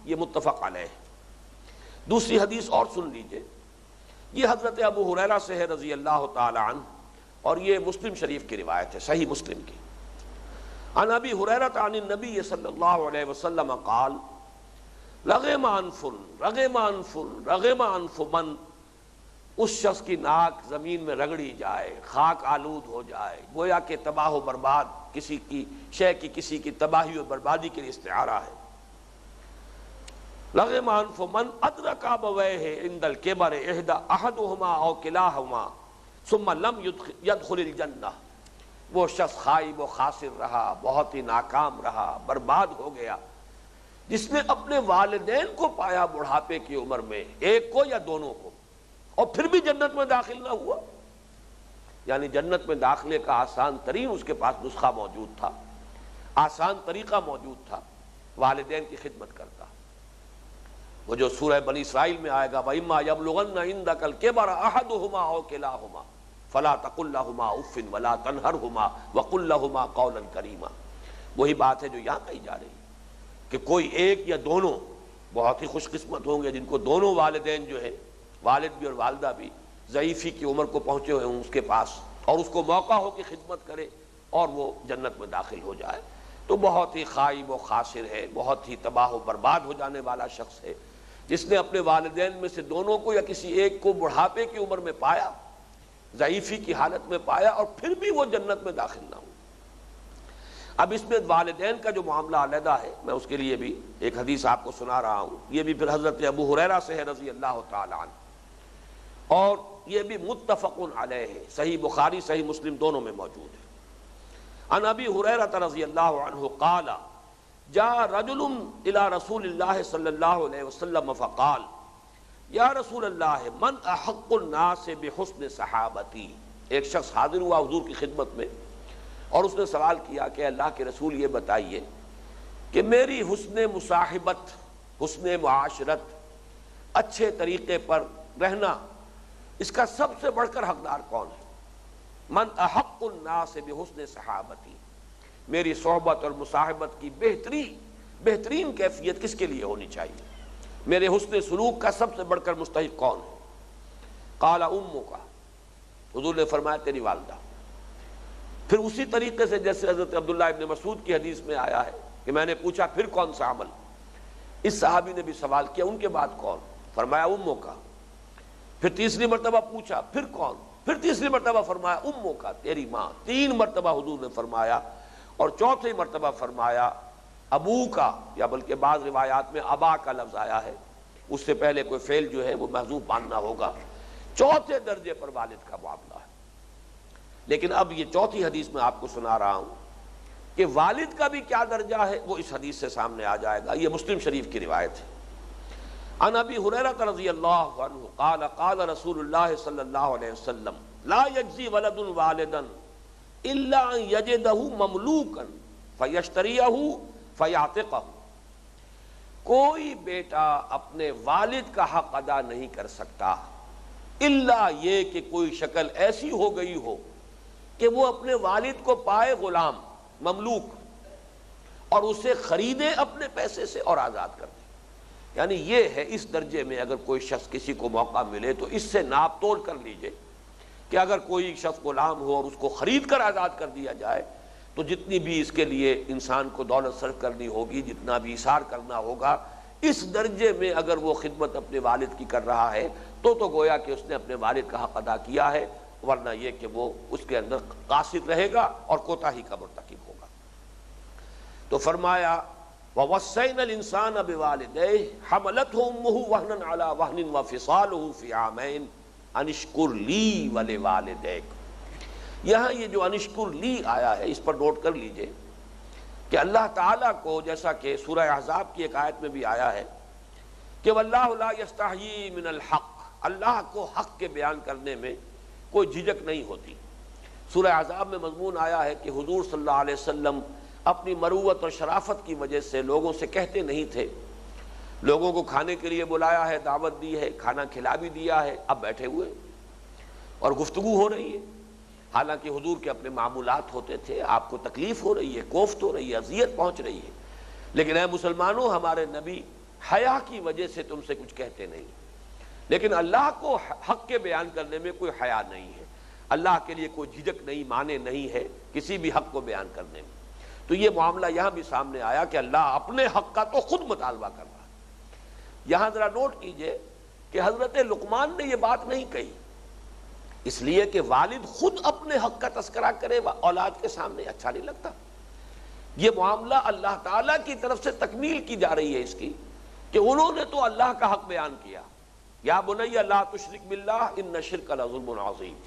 یہ متفق علیہ۔ دوسری حدیث اور سن لیجئے، یہ حضرت ابو ہریرہ سے ہے رضی اللہ تعالی عنہ، اور یہ مسلم شریف کی روایت ہے، صحیح مسلم کی۔ عن ابی ہریرہ عن النبی صلی اللہ علیہ وسلم قال رغم انف من، اس شخص کی ناک زمین میں رگڑی جائے، خاک آلود ہو جائے، گویا کہ تباہ و برباد، کسی کی شے کی کسی کی تباہی و بربادی کے لیے استعارہ ہے۔ رغم انف من ادرک ابویہ عند الکبر احدہما او کلاہما ثم لم يدخل الجنہ، وہ شخص خائب و خاسر رہا، بہت ہی ناکام رہا، برباد ہو گیا، جس نے اپنے والدین کو پایا بڑھاپے کی عمر میں، ایک کو یا دونوں کو، اور پھر بھی جنت میں داخل نہ ہوا۔ یعنی جنت میں داخلے کا آسان ترین اس کے پاس نسخہ موجود تھا، آسان طریقہ موجود تھا، والدین کی خدمت کرتا۔ وہ جو سورہ بنی اسرائیل میں آئے گا وَإِمَّا يَبْلُغَنَّ عِندَكَ الْكِبَرَ أَحَدُهُمَا أَوْ كِلَاهُمَا فَلَا تَقُل لَّهُمَا أُفٍّ وَلَا تَنْهَرْهُمَا وَقُل لَّهُمَا قَوْلًا كَرِيمًا۔ وہی بات ہے جو یہاں کہی جا رہی ہے کہ کوئی ایک یا دونوں بہت ہی خوش قسمت ہوں گے جن کو دونوں والدین جو ہے، والد بھی اور والدہ بھی، ضعیفی کی عمر کو پہنچے ہوئے ہوں اس کے پاس، اور اس کو موقع ہو کہ خدمت کرے اور وہ جنت میں داخل ہو جائے، تو بہت ہی خائب و خاسر ہے، بہت ہی تباہ و برباد ہو جانے والا شخص ہے جس نے اپنے والدین میں سے دونوں کو یا کسی ایک کو بڑھاپے کی عمر میں پایا، ضعیفی کی حالت میں پایا، اور پھر بھی وہ جنت میں داخل نہ ہو۔ اب اس میں والدین کا جو معاملہ علیحدہ ہے، میں اس کے لیے بھی ایک حدیث آپ کو سنا رہا ہوں، یہ بھی پھر حضرت ابو ہریرہ سے ہے رضی اللہ تعالی عنہ، اور یہ بھی متفق علیہ ہے، صحیح بخاری صحیح مسلم دونوں میں موجود ہے۔ عن ابی ہریرہ رضی اللہ عنہ قال جاء رجل الى رسول اللہ صلی اللہ علیہ وسلم فقال یا رسول اللہ من احق الناس بحسن صحابتی۔ ایک شخص حاضر ہوا حضور کی خدمت میں اور اس نے سوال کیا کہ اللہ کے رسول یہ بتائیے کہ میری حسن مصاحبت، حسن معاشرت، اچھے طریقے پر رہنا، اس کا سب سے بڑھ کر حقدار کون ہے؟ من احق الناس بحسن صحابتی، میری صحبت اور مصاحبت کی بہترین کیفیت کس کے لیے ہونی چاہیے؟ میرے حسن سلوک کا سب سے بڑھ کر مستحق کون ہے؟ قال امک، حضور نے فرمایا تیری والدہ۔ پھر اسی طریقے سے جیسے حضرت عبداللہ ابن مسعود کی حدیث میں آیا ہے کہ میں نے پوچھا پھر کون سا عمل، اس صحابی نے بھی سوال کیا ان کے بعد کون؟ فرمایا امک۔ پھر تیسری مرتبہ پوچھا پھر کون؟ پھر تیسری مرتبہ فرمایا امک، تیری ماں۔ 3 مرتبہ حضور نے فرمایا، اور چوتھی مرتبہ فرمایا ابو کا، یا بلکہ بعض روایات میں ابا کا لفظ آیا ہے، اس سے پہلے کوئی فعل جو ہے وہ محذوف ماننا ہوگا۔ چوتھے درجے پر والد کا معاملہ ہے۔ لیکن اب یہ چوتھی حدیث میں آپ کو سنا رہا ہوں کہ والد کا بھی کیا درجہ ہے، وہ اس حدیث سے سامنے آ جائے گا۔ یہ مسلم شریف کی روایت ہے۔ عن ابی ہریرہ رضی اللہ عنہ قال قال رسول اللہ صلی اللہ علیہ وسلم لا یجزی ولد والدا الا ان یجدہ مملوکا فیشتریہ فیعتقہ، کوئی بیٹا اپنے والد کا حق ادا نہیں کر سکتا الا یہ کہ کوئی شکل ایسی ہو گئی ہو کہ وہ اپنے والد کو پائے غلام، مملوک، اور اسے خریدے اپنے پیسے سے اور آزاد کر دے۔ یعنی یہ ہے اس درجے میں اگر کوئی شخص کسی کو موقع ملے تو اس سے ناپ تول کر لیجئے کہ اگر کوئی شخص غلام ہو اور اس کو خرید کر آزاد کر دیا جائے تو جتنی بھی اس کے لیے انسان کو دولت صرف کرنی ہوگی، جتنا بھی ایثار کرنا ہوگا، اس درجے میں اگر وہ خدمت اپنے والد کی کر رہا ہے تو گویا کہ اس نے اپنے والد کا حق ادا کیا ہے، ورنہ یہ کہ وہ اس کے اندر قاصر رہے گا اور کوتاہی کا مرتکب ہوگا۔ تو فرمایا وَوَصَّيْنَا الْإِنسَانَ بِوَالِدَيْهِ حَمَلَتْهُ أُمُّهُ وَهْنًا عَلَى وَهْنٍ وَفِصَالُهُ فِي عَامَيْنِ أَنِ اشْكُرْ لِي وَلِوَالِدَيْكَ۔ یہاں یہ جو انشکر لی آیا ہے اس پر نوٹ کر لیجئے کہ اللہ تعالیٰ کو، جیسا کہ سورہ احزاب کی ایک آیت میں بھی آیا ہے کہ وَاللَّهُ لَا يَسْتَحْيِي مِنَ الْحَقِّ، اللہ کو حق کے بیان کرنے میں کوئی جھجک نہیں ہوتی۔ سورہ احزاب میں مضمون آیا ہے کہ حضور صلی اللہ علیہ وسلم اپنی مروت اور شرافت کی وجہ سے لوگوں سے کہتے نہیں تھے، لوگوں کو کھانے کے لیے بلایا ہے، دعوت دی ہے، کھانا کھلا بھی دیا ہے، اب بیٹھے ہوئے اور گفتگو ہو رہی ہے، حالانکہ حضور کے اپنے معمولات ہوتے تھے، آپ کو تکلیف ہو رہی ہے، کوفت ہو رہی ہے، اذیت پہنچ رہی ہے، لیکن اے مسلمانوں، ہمارے نبی حیا کی وجہ سے تم سے کچھ کہتے نہیں، لیکن اللہ کو حق کے بیان کرنے میں کوئی حیا نہیں ہے، اللہ کے لیے کوئی جھجک نہیں، مانے نہیں ہے کسی بھی حق کو بیان کرنے میں۔ تو یہ معاملہ یہاں بھی سامنے آیا کہ اللہ اپنے حق کا تو خود مطالبہ کر رہا ہے۔ یہاں ذرا نوٹ کیجئے کہ حضرت لقمان نے یہ بات نہیں کہی اس لیے کہ والد خود اپنے حق کا تذکرہ کرے اولاد کے سامنے اچھا نہیں لگتا۔ یہ معاملہ اللہ تعالیٰ کی طرف سے تکمیل کی جا رہی ہے اس کی، کہ انہوں نے تو اللہ کا حق بیان کیا، یا بنی لا تشرک باللہ ان الشرک لظلم عظیم۔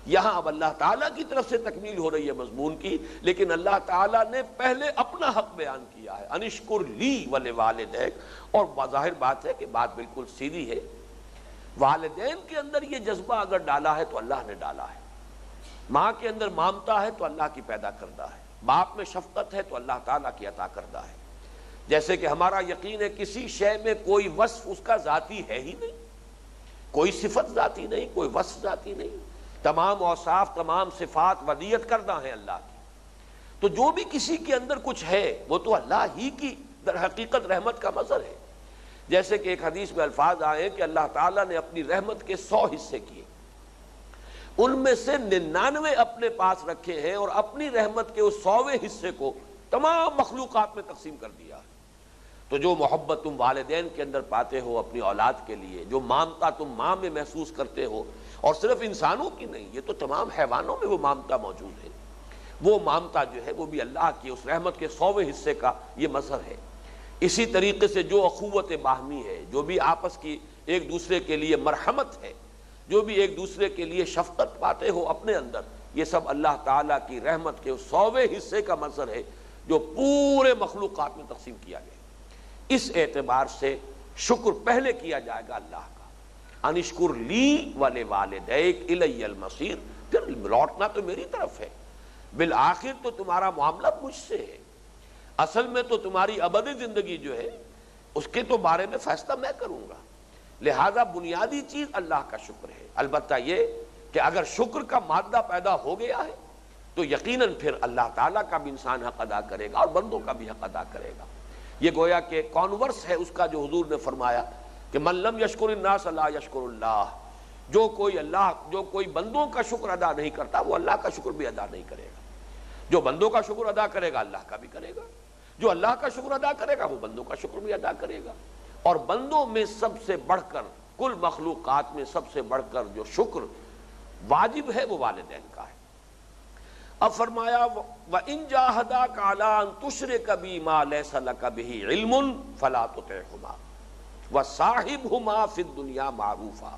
یہاں اب اللہ تعالیٰ کی طرف سے تکمیل ہو رہی ہے مضمون کی، لیکن اللہ تعالیٰ نے پہلے اپنا حق بیان کیا ہے، انشکر لی ولوالدیک۔ اور بظاہر بات ہے کہ بات بالکل سیدھی ہے، والدین کے اندر یہ جذبہ اگر ڈالا ہے تو اللہ نے ڈالا ہے، ماں کے اندر مامتا ہے تو اللہ کی پیدا کردہ ہے، باپ میں شفقت ہے تو اللہ تعالیٰ کی عطا کردہ ہے۔ جیسے کہ ہمارا یقین ہے کسی شے میں کوئی وصف اس کا ذاتی ہے ہی نہیں، کوئی صفت ذاتی نہیں، کوئی وصف ذاتی نہیں، تمام اوصاف تمام صفات ودیت کردہ ہیں اللہ کی۔ تو جو بھی کسی کے اندر کچھ ہے وہ تو اللہ ہی کی در حقیقت رحمت کا مظہر ہے۔ جیسے کہ ایک حدیث میں الفاظ آئے کہ اللہ تعالیٰ نے اپنی رحمت کے 100 حصے کیے، ان میں سے 99 اپنے پاس رکھے ہیں، اور اپنی رحمت کے اس 100ویں حصے کو تمام مخلوقات میں تقسیم کر دیا ہے۔ تو جو محبت تم والدین کے اندر پاتے ہو اپنی اولاد کے لیے، جو مامتا تم ماں میں محسوس کرتے ہو، اور صرف انسانوں کی نہیں، یہ تو تمام حیوانوں میں وہ مامتا موجود ہے، وہ مامتا جو ہے وہ بھی اللہ کی اس رحمت کے 100ویں حصے کا یہ مظہر ہے۔ اسی طریقے سے جو اخوت باہمی ہے، جو بھی آپس کی ایک دوسرے کے لیے مرحمت ہے، جو بھی ایک دوسرے کے لیے شفقت پاتے ہو اپنے اندر، یہ سب اللہ تعالیٰ کی رحمت کے اس 100ویں حصے کا مظہر ہے جو پورے مخلوقات میں تقسیم کیا گیا۔ اس اعتبار سے شکر پہلے کیا جائے گا اللہ کا، انشکر لی ولوالدیک الی المصیر، پھر لوٹنا تو میری طرف ہے، بالآخر تو تمہارا معاملہ مجھ سے ہے، اصل میں تو تمہاری ابدی زندگی جو ہے اس کے تو بارے میں فیصلہ میں کروں گا، لہذا بنیادی چیز اللہ کا شکر ہے۔ البتہ یہ کہ اگر شکر کا مادہ پیدا ہو گیا ہے تو یقیناً پھر اللہ تعالیٰ کا بھی انسان حق ادا کرے گا اور بندوں کا بھی حق ادا کرے گا۔ یہ گویا کہ کانورس ہے اس کا جو حضور نے فرمایا کہ من لم یشکر الناس لا یشکر اللہ، جو کوئی بندوں کا شکر ادا نہیں کرتا وہ اللہ کا شکر بھی ادا نہیں کرے گا۔ جو بندوں کا شکر ادا کرے گا اللہ کا بھی کرے گا، جو اللہ کا شکر ادا کرے گا وہ بندوں کا شکر بھی ادا کرے گا۔ اور بندوں میں سب سے بڑھ کر، کل مخلوقات میں سب سے بڑھ کر جو شکر واجب ہے وہ والدین کا ہے۔ اب فرمایا وَإِن جَاهَدَاكَ عَلَىٰ أَن تُشْرِكَ بِي مَا لَيْسَ لَكَ بِهِ عِلْمٌ فَلَا تُطِعْهُمَا وَصَاحِبْهُمَا فِي الدُّنْيَا مَعْرُوفًا۔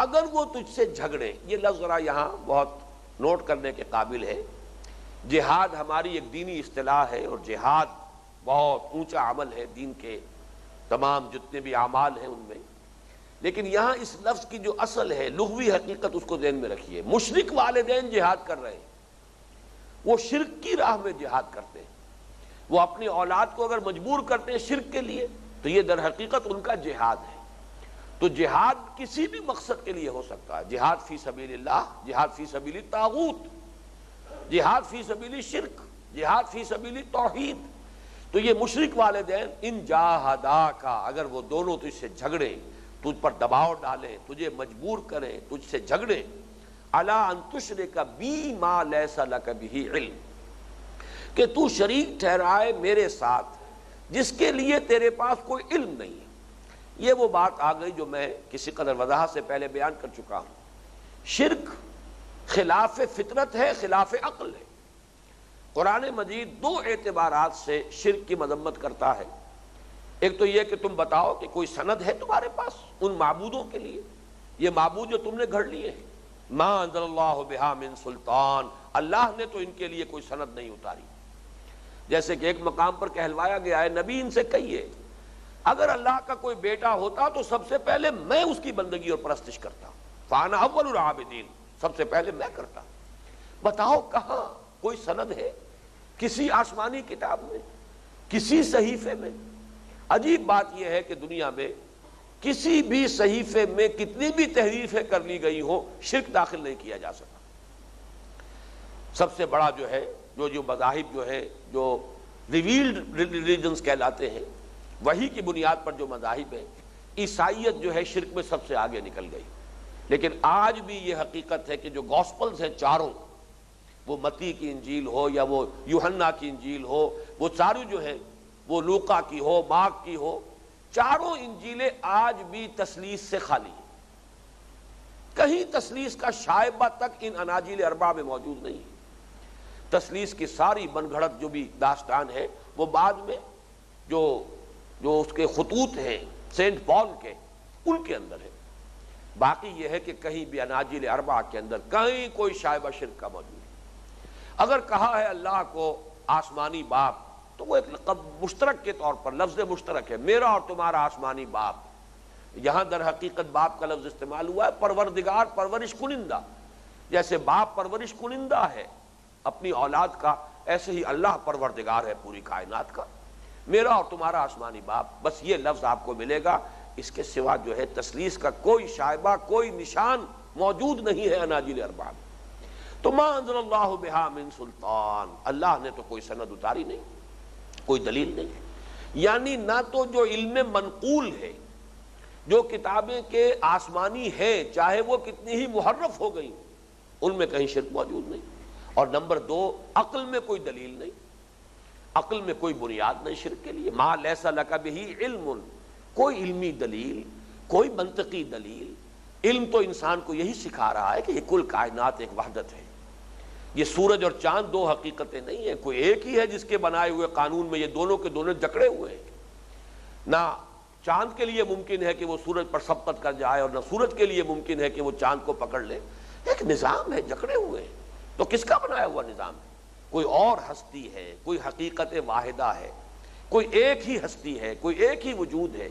اگر وہ تجھ سے جھگڑے، یہ لفظ ذرا یہاں بہت نوٹ کرنے کے قابل ہے۔ جہاد ہماری ایک دینی اصطلاح ہے، اور جہاد بہت اونچا عمل ہے دین کے تمام جتنے بھی اعمال ہیں ان میں، لیکن یہاں اس لفظ کی جو اصل ہے لغوی حقیقت اس کو ذہن میں رکھیے۔ مشرک والدین جہاد کر رہے ہیں، وہ شرک کی راہ میں جہاد کرتے ہیں، وہ اپنی اولاد کو اگر مجبور کرتے ہیں شرک کے لیے تو یہ در حقیقت ان کا جہاد ہے۔ تو جہاد کسی بھی مقصد کے لیے ہو سکتا ہے، جہاد فی سبیل اللہ، جہاد فی سبیل طاغوت، جہاد فی سبیل شرک، جہاد فی سبیل توحید۔ تو یہ مشرک والدین ان جاہداکا، اگر وہ دونوں تجھ سے جھگڑیں، تجھ پر دباؤ ڈالیں، تجھے مجبور کریں، تجھ سے جھگڑیں، علی ان تشرک بی ما لیس لک بہ علم، کہ تو شریک ٹھہرائے میرے ساتھ جس کے لیے تیرے پاس کوئی علم نہیں ہے۔ یہ وہ بات آ گئی جو میں کسی قدر وضاحت سے پہلے بیان کر چکا ہوں۔ شرک خلاف فطرت ہے، خلاف عقل ہے۔ قرآن مجید 2 اعتبارات سے شرک کی مذمت کرتا ہے۔ ایک تو یہ کہ تم بتاؤ کہ کوئی سند ہے تمہارے پاس ان معبودوں کے لیے، یہ معبود جو تم نے گھڑ لیے ہیں، ما انزل اللہ بہا من سلطان، اللہ نے تو ان کے لیے کوئی سند نہیں اتاری۔ جیسے کہ ایک مقام پر کہلوایا گیا ہے نبی ان سے کہیے اگر اللہ کا کوئی بیٹا ہوتا تو سب سے پہلے میں اس کی بندگی اور پرستش کرتا، فانا اول العابدین، سب سے پہلے میں کرتا۔ بتاؤ کہاں کوئی سند ہے کسی آسمانی کتاب میں، کسی صحیفے میں؟ عجیب بات یہ ہے کہ دنیا میں کسی بھی صحیفے میں کتنی بھی تحریفیں کر لی گئی ہو شرک داخل نہیں کیا جا سکا۔ سب سے بڑا جو ہے جو مذاہب جو ہے جو ریویلڈ ریلیجنز کہلاتے ہیں وہی کی بنیاد پر جو مذاہب ہیں، عیسائیت جو ہے شرک میں سب سے آگے نکل گئی، لیکن آج بھی یہ حقیقت ہے کہ جو گوسپلز ہیں چاروں، وہ متی کی انجیل ہو یا وہ یوحنا کی انجیل ہو، وہ چاروں جو ہیں، وہ لوقا کی ہو، مارک کی ہو، چاروں انجیلیں آج بھی تثلیث سے خالی ہیں۔ کہیں تثلیث کا شائبہ تک ان اناجیل اربعہ میں موجود نہیں ہے۔ تثلیث کی ساری بن گھڑت جو بھی داستان ہے وہ بعد میں جو اس کے خطوط ہیں سینٹ پال کے، ان کے اندر ہے۔ باقی یہ ہے کہ کہیں بھی اناجیل اربعہ کے اندر کہیں کوئی شائبہ شرک کا موجود ہے۔ اگر کہا ہے اللہ کو آسمانی باپ تو وہ ایک لقب مشترک کے طور پر لفظ مشترک ہے، میرا اور تمہارا آسمانی باپ۔ یہاں در حقیقت باپ کا لفظ استعمال ہوا ہے پروردگار، پرورش کنندہ۔ جیسے باپ پرورش کنندہ ہے اپنی اولاد کا، ایسے ہی اللہ پروردگار ہے پوری کائنات کا، میرا اور تمہارا آسمانی باپ۔ بس یہ لفظ آپ کو ملے گا، اس کے سوا جو ہے تثلیث کا کوئی شائبہ، کوئی نشان موجود نہیں ہے اناجیل اربعہ میں۔ تو ما انزل اللہ بہا من سلطان، اللہ نے تو کوئی سند اتاری نہیں، کوئی دلیل نہیں، یعنی نہ تو جو علم منقول ہے، جو کتابیں کے آسمانی ہیں چاہے وہ کتنی ہی محرف ہو گئی، ان میں کہیں شرک موجود نہیں، اور نمبر دو عقل میں کوئی دلیل نہیں، عقل میں کوئی بنیاد نہیں شرک کے لیے۔ ما لیس لک بہ علم، کوئی علمی دلیل، کوئی منطقی دلیل۔ علم تو انسان کو یہی سکھا رہا ہے کہ یہ کل کائنات ایک وحدت ہے، یہ سورج اور چاند دو حقیقتیں نہیں ہیں، کوئی ایک ہی ہے جس کے بنائے ہوئے قانون میں یہ دونوں کے دونوں جکڑے ہوئے ہیں۔ نہ چاند کے لیے ممکن ہے کہ وہ سورج پر سبقت کر جائے، اور نہ سورج کے لیے ممکن ہے کہ وہ چاند کو پکڑ لے، ایک نظام ہے، جکڑے ہوئے ہیں۔ تو کس کا بنایا ہوا نظام ہے؟ کوئی اور ہستی ہے، کوئی حقیقت واحدہ ہے، کوئی ایک ہی ہستی ہے، کوئی ایک ہی وجود ہے۔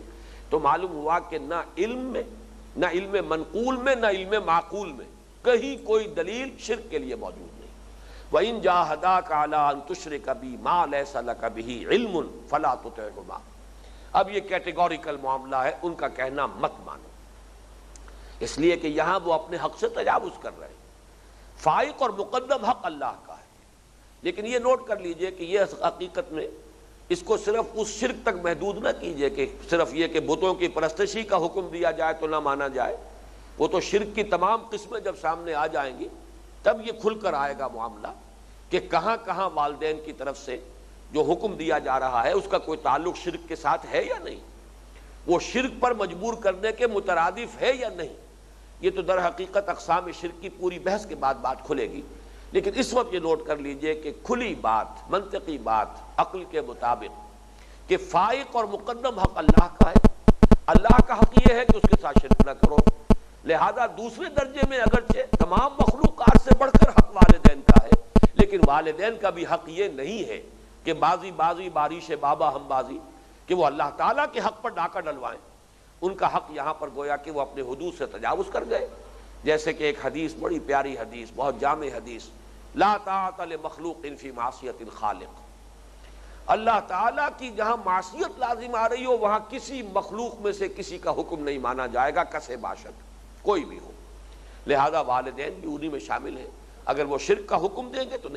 تو معلوم ہوا کہ نہ علم میں، نہ علم منقول میں، نہ علم معقول میں کہیں کوئی دلیل شرک کے لیے موجود نہیں۔ وَإِن جَاهَدَاكَ عَلَىٰ أَن تُشْرِكَ بِي مَا لَيْسَ لَكَ بِهِ عِلْمٌ فَلَا تُطِعْهُمَا۔ اب یہ کیٹیگوریکل معاملہ ہے، ان کا کہنا مت مانو، اس لیے کہ یہاں وہ اپنے حق سے تجاوز کر رہے ہیں۔ فائق اور مقدم حق اللہ کا ہے، لیکن یہ نوٹ کر لیجئے کہ یہ حقیقت میں اس کو صرف اس شرک تک محدود نہ کیجئے کہ صرف یہ کہ بتوں کی پرستشی کا حکم دیا جائے تو نہ مانا جائے۔ وہ تو شرک کی تمام قسمیں جب سامنے آ جائیں گی تب یہ کھل کر آئے گا معاملہ کہ کہاں کہاں والدین کی طرف سے جو حکم دیا جا رہا ہے اس کا کوئی تعلق شرک کے ساتھ ہے یا نہیں، وہ شرک پر مجبور کرنے کے مترادف ہے یا نہیں۔ یہ تو در حقیقت اقسام شرک کی پوری بحث کے بعد بات کھلے گی، لیکن اس وقت یہ نوٹ کر لیجئے کہ کھلی بات، منطقی بات، عقل کے مطابق کہ فائق اور مقدم حق اللہ کا ہے۔ اللہ کا حق یہ ہے کہ اس کے ساتھ شرک نہ کرو، لہذا دوسرے درجے میں اگرچہ تمام مخلوقات سے بڑھ کر حق والدین کا ہے، لیکن والدین کا بھی حق یہ نہیں ہے کہ بازی بارش بابا ہم بازی، کہ وہ اللہ تعالیٰ کے حق پر ڈاکہ ڈلوائیں۔ ان کا حق یہاں پر گویا کہ وہ اپنے حدود سے تجاوز کر گئے، جیسے کہ ایک حدیث، بڑی پیاری حدیث، بہت جامع حدیث، لا طاعت لمخلوق فی معصیت الخالق۔ اللہ تعالیٰ کی جہاں معصیت لازم آ رہی ہو وہاں کسی مخلوق میں سے کسی کا حکم نہیں مانا جائے گا، کسے باشد کوئی بھی ہو۔ لہذا والدین بھی انہی میں شامل ہیں، اگر وہ شرک کا حکم دیں گے تو